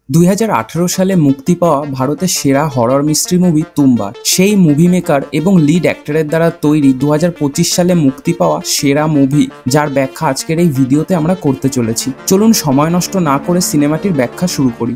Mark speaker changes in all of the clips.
Speaker 1: 2018 সালে মুক্তি পাওয়া ভারতের সেরা হরর মিস্ট্রি মুভি তুম্বা সেই মুভি মেকার এবং লিড অ্যাক্টরের দ্বারা তৈরি 2025 সালে মুক্তি পাওয়া সেরা মুভি, যার ব্যাখ্যা আজকের এই ভিডিওতে আমরা করতে চলেছি। চলুন সময় নষ্ট না করে সিনেমাটির ব্যাখ্যা শুরু করি।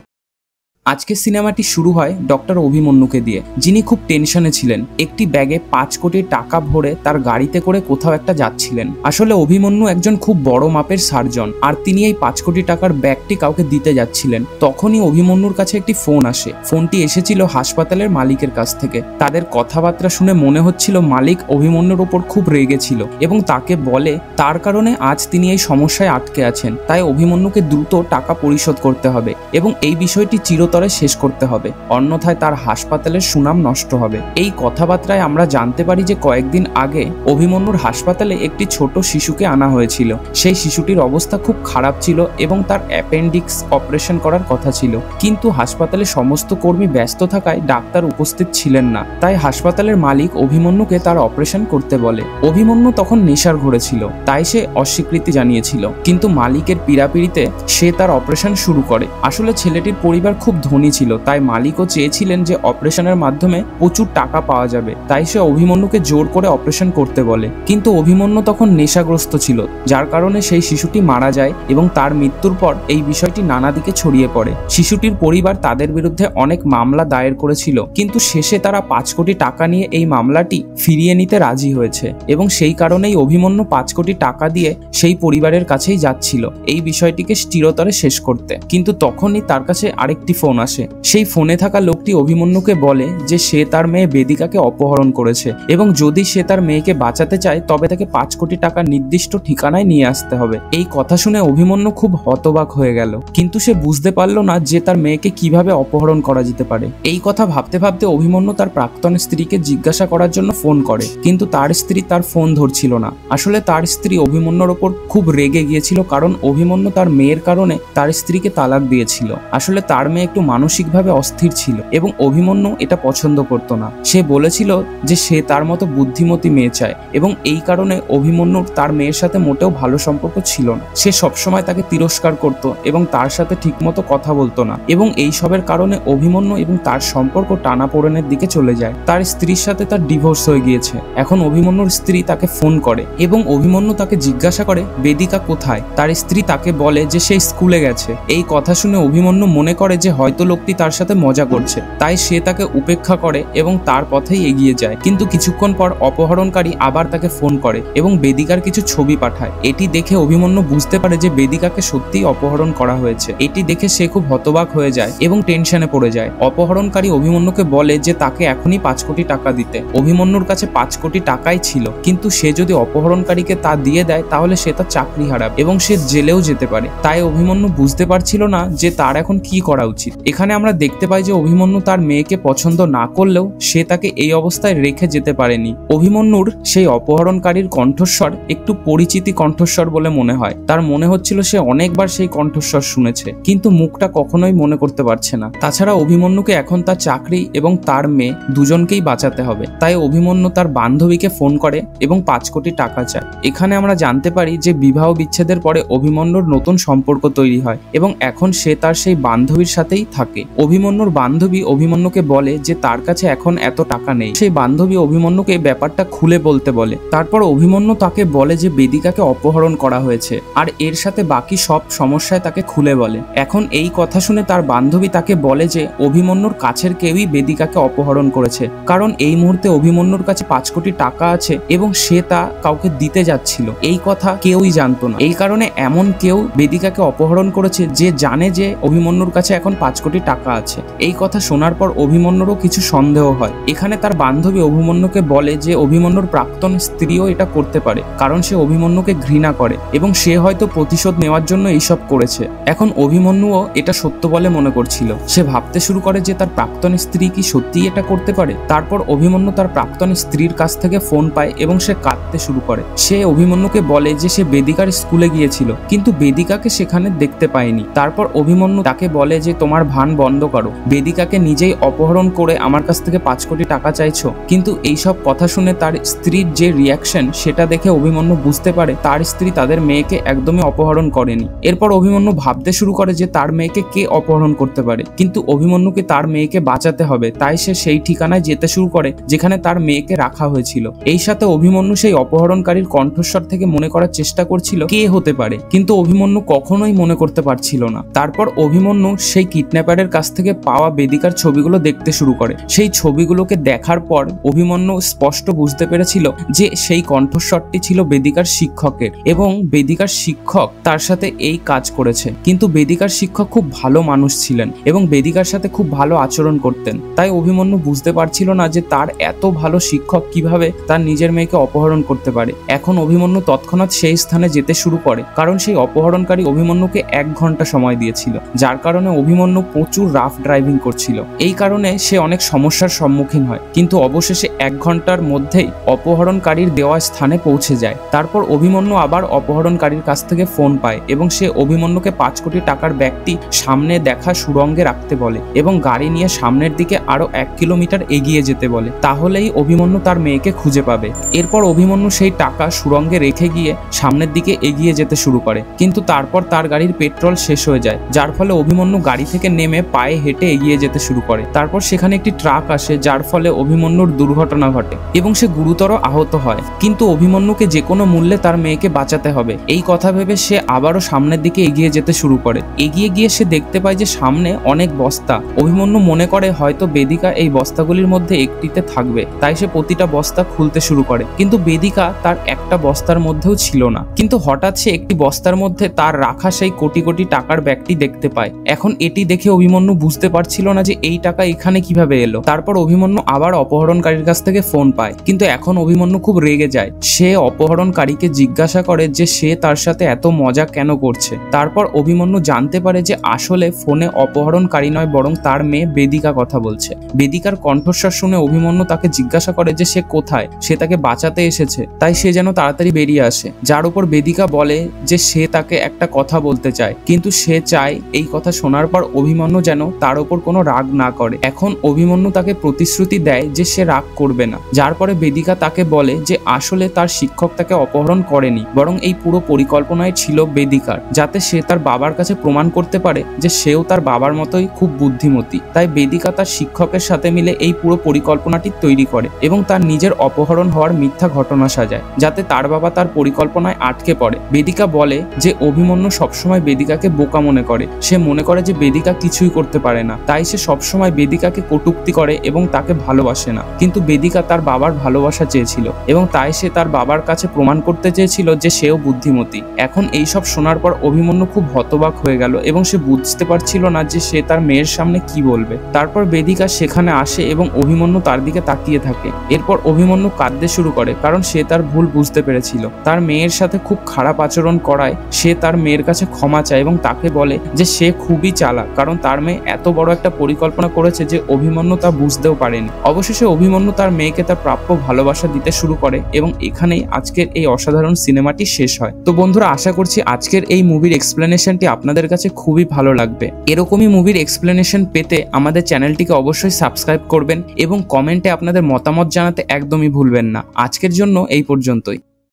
Speaker 1: আজকে সিনেমাটি শুরু হয় ডক্টর অভিমন্যুকে দিয়ে, যিনি খুব টেনশনে ছিলেন। একটি ব্যাগে 5 কোটি টাকা ভরে তার গাড়িতে করে কোথাও একটা যাচ্ছিলেন। আসলে অভিমন্যু একজন খুব বড় মাপের সার্জন, আর তিনি এই 5 কোটি টাকার ব্যাগটি কাউকে দিতে যাচ্ছিলেন। তখনই অভিমন্যুর কাছে একটি ফোন আসে। ফোনটি এসেছিল হাসপাতালের মালিকের কাছ থেকে। তাদের কথাবার্তা শুনে মনে হচ্ছিল মালিক অভিমন্যুর ওপর খুব রেগেছিল এবং তাকে বলে তার কারণে আজ তিনি এই সমস্যায় আটকে আছেন, তাই অভিমন্যুকে দ্রুত টাকা পরিশোধ করতে হবে এবং এই বিষয়টি চিরতরে শেষ করতে হবে, অন্যথায় তার হাসপাতালের সুনাম নষ্ট হবে। এই কথাবার্তায় আমরা জানতে পারি যে কয়েকদিন আগে অভিমন্যুর হাসপাতালে একটি ছোট শিশুকে আনা হয়েছিল। সেই শিশুটির অবস্থা খুব খারাপ ছিল এবং তার অ্যাপেন্ডিক্স অপারেশন করার কথা ছিল, কিন্তু হাসপাতালে সমস্ত কর্মী ব্যস্ত থাকায় ডাক্তার উপস্থিত ছিলেন না। তাই হাসপাতালের মালিক অভিমন্যুকে তার অপারেশন করতে বলে। অভিমন্যু তখন নেশার ঘরে ছিল, তাই সে অস্বীকৃতি জানিয়েছিল, কিন্তু মালিকের পীড়াপিড়িতে সে তার অপারেশন শুরু করে। আসলে ছেলেটির পরিবার খুব ধনী ছিল, তাই মালিকও চেয়েছিলেন যে অপারেশনের মাধ্যমে প্রচুর টাকা পাওয়া যাবে, তাই সে অভিমন্যুকে জোর করে অপারেশন করতে বলে। কিন্তু অভিমন্যু তখন নেশাগ্রস্ত ছিল, যার কারণে সেই শিশুটি মারা যায় এবং তার মৃত্যুর পর এই বিষয়টি নানা দিকে ছড়িয়ে পড়ে। শিশুটির পরিবার তাদের বিরুদ্ধে অনেক মামলা দায়ের করেছিল, কিন্তু শেষে তারা 5 কোটি টাকা নিয়ে এই মামলাটি ফিরিয়ে নিতে রাজি হয়েছে এবং সেই কারণেই অভিমন্যু 5 কোটি টাকা দিয়ে সেই পরিবারের কাছেই যাচ্ছিল এই বিষয়টিকে চিরতরে শেষ করতে। কিন্তু তখনই তার কাছে আরেকটি ফোন আসে। সেই ফোনে থাকা লোকটি অভিমন্যুকে বলে যে সে তার মেয়ে বেদিকাকে অপহরণ করেছে এবং যদি সে তার মেয়েকে বাঁচাতে চায় তবে তাকে 5 কোটি টাকা নির্দিষ্ট ঠিকানায় নিয়ে আসতে হবে। এই কথা শুনে অভিমন্যু খুব হতবাক হয়ে গেল, কিন্তু সে বুঝতে পারলো না যে তার মেয়েকে কিভাবে অপহরণ করা যেতে পারে। এই কথা ভাবতে ভাবতে অভিমন্যু তার প্রাক্তন স্ত্রীকে জিজ্ঞাসা করার জন্য ফোন করে, কিন্তু তার স্ত্রী তার ফোন ধরছিল না। আসলে তার স্ত্রী অভিমন্যুর ওপর খুব রেগে গিয়েছিল, কারণ অভিমন্যু তার মেয়ের কারণে তার স্ত্রীকে তালাক দিয়েছিল। আসলে তার মেয়ে একটু মানসিকভাবে অস্থির ছিল এবং অভিমন্যু এটা পছন্দ করতো না। সে বলেছিল যে সে তার মতো বুদ্ধিমতী মেয়ে চায় এবং এই কারণে অভিমন্যুর তার মেয়ের সাথে মোটেও ভালো সম্পর্ক ছিল না। সে সবসময় তাকে তিরস্কার করত এবং তার সাথে ঠিকমতো কথা বলতো না, এবং এই সবের কারণে অভিমন্যু এবং তার সম্পর্ক টানাপোড়েনের দিকে চলে যায়। তার স্ত্রীর সাথে তার ডিভোর্স হয়ে গিয়েছে। এখন অভিমন্যুর স্ত্রী তাকে ফোন করে এবং অভিমন্যু তাকে জিজ্ঞাসা করে বেদিকা কোথায়। তার স্ত্রী তাকে বলে যে সে স্কুলে গেছে। এই কথা শুনে অভিমন্যু মনে করে যে হয়তো লোকটি তার সাথে মজা করছে, তাই সে তাকে উপেক্ষা করে এবং তার পথেই এগিয়ে যায়। কিন্তু কিছুক্ষণ পর অপহরণকারী আবার তাকে ফোন করে এবং বেদিকার কিছু ছবি পাঠায়। এটি দেখে অভিমন্যু বুঝতে পারে যে বেদিকাকে সত্যিই অপহরণ করা হয়েছে। এটি দেখে সে খুব হতবাক হয়ে যায় এবং টেনশনে পড়ে যায়। অপহরণকারী অভিমন্যুকে বলে যে তাকে এখনই 5 কোটি টাকা দিতে। অভিমন্যুর কাছে 5 কোটি টাকাই ছিল, কিন্তু সে যদি অপহরণকারীকে তা দিয়ে দেয় তাহলে সে তার চাকরি হারাবে এবং সে জেলেও যেতে পারে। তাই অভিমন্যু বুঝতে পারছিল না যে তার এখন কি করা উচিত। এখানে আমরা দেখতে পাই যে অভিমন্যু তার মেয়েকে পছন্দ না করলেও সে তাকে এই অবস্থায় রেখে যেতে পারেনি। অভিমন্যুর সেই অপহরণকারীর কণ্ঠস্বর একটু পরিচিতি কণ্ঠস্বর বলে মনে হয়। তার মনে হচ্ছিল সে অনেকবার সেই কণ্ঠস্বর শুনেছে, কিন্তু মুখটা কখনোই মনে করতে পারছে না। তাছাড়া অভিমন্যুকে এখন তার চাকরি এবং তার মেয়ে দুজনকেই বাঁচাতে হবে। তাই অভিমন্যু তার বান্ধবীকে ফোন করে এবং 5 কোটি টাকা চায়। এখানে আমরা জানতে পারি যে বিবাহ বিচ্ছেদের পরে অভিমন্যুর নতুন সম্পর্ক তৈরি হয় এবং এখন সে তার সেই বান্ধবীর সাথেই থাকে। অভিমন্যুর বান্ধবী অভিমন্যুকে বলে যে তার কাছে এখন এত টাকা নেই। সেই বান্ধবী অভিমন্যুকে ব্যাপারটা খুলে বলতে বলে। তারপর অভিমন্যু তাকে বলে যে বেদিকাকে অপহরণ করা হয়েছে, আর এর সাথে বাকি সব সমস্যায় তাকে খুলে বলে। এখন এই কথা শুনে তার বান্ধবী তাকে বলে যে অভিমন্যুর কাছের কেউই বেদিকাকে অপহরণ করেছে, কারণ এই মুহূর্তে অভিমন্যুর কাছে 5 কোটি টাকা আছে এবং সে তা কাউকে দিতে যাচ্ছিল। এই কথা কেউই জানতো না। এই কারণে এমন কেউ বেদিকাকে অপহরণ করেছে যে জানে যে অভিমন্যুর কাছে এখন 5 কোটি টাকা আছে। এই কথা শোনার পর অভিমন্যুরও কিছু সন্দেহ হয়। এখানে তার বান্ধবী অভিমন্যুকে বলে যে অভিমন্যুর প্রাক্তন স্ত্রীও এটা করতে পারে, কারণ সে অভিমন্যুকে ঘৃণা করে এবং সে হয়তো প্রতিশোধ নেওয়ার জন্য এইসব করেছে। এখন অভিমন্যুও এটা সত্য বলে মনে করছিল। সে ভাবতে শুরু করে যে তার প্রাক্তন স্ত্রী কি সত্যিই এটা করতে পারে। তারপর অভিমন্যু তার প্রাক্তন স্ত্রীর কাছ থেকে ফোন পায় এবং সে কাঁদতে শুরু করে। সে অভিমন্যুকে বলে যে সে বেদিকার স্কুলে গিয়েছিল, কিন্তু বেদিকাকে সেখানে দেখতে পায়নি। তারপর অভিমন্যু তাকে বলে যে তোমার ভান বন্ধ করো, বেদিকাকে নিজেই অপহরণ করে আমার কাছ থেকে 5 কোটি টাকা চাইছো। কিন্তু এইসব কথা শুনে তার স্ত্রীর যে রিয়াকশন সেটা দেখে অভিমন্যু বুঝতে পারে তার স্ত্রী তাদের মেয়েকে একদমই অপহরণ করেনি। এরপর অভিমন্যু ভাবতে শুরু করে যে তার মেয়েকে কে অপহরণ করতে পারে, কিন্তু অভিমন্যুকে তার মেয়েকে বাঁচাতে হবে। তাই সে সেই ঠিকানায় যেতে শুরু করে যেখানে তার মেয়েকে রাখা হয়েছিল। এই সাথে অভিমন্যু সেই অপহরণকারীর কণ্ঠস্বর থেকে মনে করার চেষ্টা করছিল কে হতে পারে, কিন্তু অভিমন্যু কখনোই মনে করতে পারছিল না। তারপর অভিমন্যু সেই কিডন্যাপারের কাছ থেকে পাওয়া বেদিকার ছবিগুলো দেখতে শুরু করে। সেই ছবিগুলোকে দেখার পর অভিমন্যু স্পষ্ট বুঝতে পেরেছিল যে সেই কণ্ঠস্বরটি ছিল বেদিকার শিক্ষকের এবং বেদিকার শিক্ষক তার সাথে এই কাজ করেছে। কিন্তু বেদিকার শিক্ষক খুব ভালো মানুষ ছিলেন এবং বেদিকার সাথে খুব ভালো আচরণ করতেন। তাই অভিমন্যু বুঝতে পারছিল না যে তার এত ভালো শিক্ষক কিভাবে তার নিজের মেয়েকে অপহরণ করতে পারে। এখন অভিমন্যু তৎক্ষণাৎ সেই স্থানে যেতে শুরু করে, কারণ সেই অপহরণকারী অভিমন্যুকে 1 ঘন্টা সময় দিয়েছিল, যার কারণে অভিমন্যু প্রচুর রাফ ড্রাইভিং করছিল। এই কারণে সে অনেক সমস্যার সম্মুখীন হয়, কিন্তু অবশেষে 1 ঘন্টার মধ্যেই অপহরণকারীর দেওয়া স্থানে পৌঁছে যায়। তারপর অভিমন্যু আবার অপহরণকারীর কাছ থেকে ফোন পায় এবং সে অভিমন্যুকে 5 কোটি টাকার ব্যাগটি সামনে দেখা সুড়ঙ্গে রাখতে বলে এবং গাড়ি নিয়ে সামনের দিকে আরো 1 কিলোমিটার এগিয়ে যেতে বলে, তাহলেই অভিমন্যু তার মেয়েকে খুঁজে পাবে। এরপর অভিমন্যু সেই টাকা সুড়ঙ্গে রেখে গিয়ে সামনের দিকে এগিয়ে যেতে শুরু করে, কিন্তু তারপর তার গাড়ির পেট্রোল শেষ হয়ে যায়, যার ফলে অভিমন্যু গাড়ি থেকে নেমে পায়ে হেঁটে এগিয়ে যেতে শুরু করে। তারপর সেখানে একটি ট্রাক আসে, যার ফলে অভিমন্যুর দুর্ঘটনা ঘটে এবং সে গুরুতর আহত হয়। কিন্তু অভিমন্যুকে যে কোনো মূল্যে তার মেয়েকে বাঁচাতে হবে, এই কথা ভেবে সে আবারও সামনের দিকে এগিয়ে যেতে শুরু করে। এগিয়ে গিয়ে সে দেখতে পায় যে সামনে অনেক বস্তা। অভিমন্যু মনে করে হয়তো বেদিকা এই বস্তাগুলির মধ্যে একটিতে থাকবে, তাই সে প্রতিটা বস্তা খুলতে শুরু করে, কিন্তু বেদিকা তার একটা বস্তার মধ্যেও ছিল না। কিন্তু হঠাৎ সে একটি বস্তার মধ্যে তার রাখা সেই কোটি কোটি টাকার ব্যাগটি দেখতে পায়। এখন এটি দেখে অভিমন্যু বুঝতে পারছিল না যে এই টাকা এখানে কিভাবে এলো। তারপর অভিমন্যু আবার অপহরণকারীর কাছ থেকে ফোন পায়, কিন্তু এখন অভিমন্যু খুব রেগে যায়। সে অপহরণকারীকে জিজ্ঞাসা করে যে সে তার সাথে এত মজা কেন করছে। তারপর অভিমন্যু জানতে পারে যে আসলে ফোনে অপহরণকারী নয়, বরং তার মেয়ে বেদিকা কথা বলছে। বেদিকার কণ্ঠস্বর শুনে অভিমন্যু তাকে জিজ্ঞাসা করে যে সে কোথায়, সে তাকে বাঁচাতে এসেছে, তাই সে যেন তাড়াতাড়ি বেরিয়ে আসে। যার উপর বেদিকা বলে যে সে তাকে একটা কথা বলতে চায়, কিন্তু সে চায় এই কথা শোনার পর অভিমন্যু যেন তার উপর কোনো রাগ না করে। এখন অভিমন্যু তাকে প্রতিশ্রুতি দেয় যে সে রাগ করবে না, যার পরে বেদিকা তাকে বলে যে আসলে তার শিক্ষক তাকে অপহরণ করেনি, বরং এই পুরো পরিকল্পনাই ছিল বেদিকার, যাতে সে তার বাবার কাছে প্রমাণ করতে পারে যে সেও তার বাবার মতোই খুব বুদ্ধিমতী। তাই বেদিকা তার শিক্ষকের সাথে মিলে এই পুরো পরিকল্পনাটি তৈরি করে এবং তার নিজের অপহরণ হওয়ার মিথ্যা ঘটনা সাজায়, যাতে তার বাবা তার পরিকল্পনায় আটকে পড়ে। বেদিকা বলে যে অভিমন্যু সবসময় বেদিকাকে বোকা মনে করে, সে মনে করে যে বেদিকা কিছুই করতে পারে না, তাই সে সবসময় বেদিকাকে কটূক্তি করে এবং তাকে ভালোবাসে না। কিন্তু বেদিকা তার বাবার ভালোবাসা চেয়েছিল এবং তাই সে তার বাবার কাছে প্রমাণ করতে চেয়েছিল যে সেও বুদ্ধিমতী। এখন এইসব শোনার পর অভিমন্যু খুব হতবাক হয়ে গেল এবং সে বুঝতে পারছিল না যে সে তার মেয়ের সামনে কি বলবে। তারপর বেদিকা সেখানে আসে এবং অভিমন্যু তার দিকে তাকিয়ে থাকে। এরপর অভিমন্যু কাঁদতে শুরু করে, কারণ সে তার ভুল বুঝতে পেরেছিল। তার মেয়ের সাথে খুব খারাপ আচরণ করায় সে তার মেয়ের কাছে ক্ষমা চায় এবং তাকে বলে যে সে খুবই চালাক, কারণ তার মেয়ে এত বড় একটা পরিকল্পনা করেছে যে অভিমন্যু তা বুঝতেও পারেনি। অবশেষে অভিমন্যু তার মেয়েকে তার প্রাপ্য ভালোবাসা দিতে শুরু করে এবং এখানেই আজকের এই অসাধারণ সিনেমাটি শেষ হয়। তো বন্ধুরা, আশা করছি আজকের এই মুভির এক্সপ্লেনেশনটি আপনাদের কাছে খুবই ভালো লাগবে। এরকমই মুভির এক্সপ্লেনেশন পেতে আমাদের চ্যানেলটিকে অবশ্যই সাবস্ক্রাইব করবেন এবং কমেন্টে আপনাদের মতামত জানাতে একদমই ভুলবেন না। আজকের জন্য এই পর্যন্তই।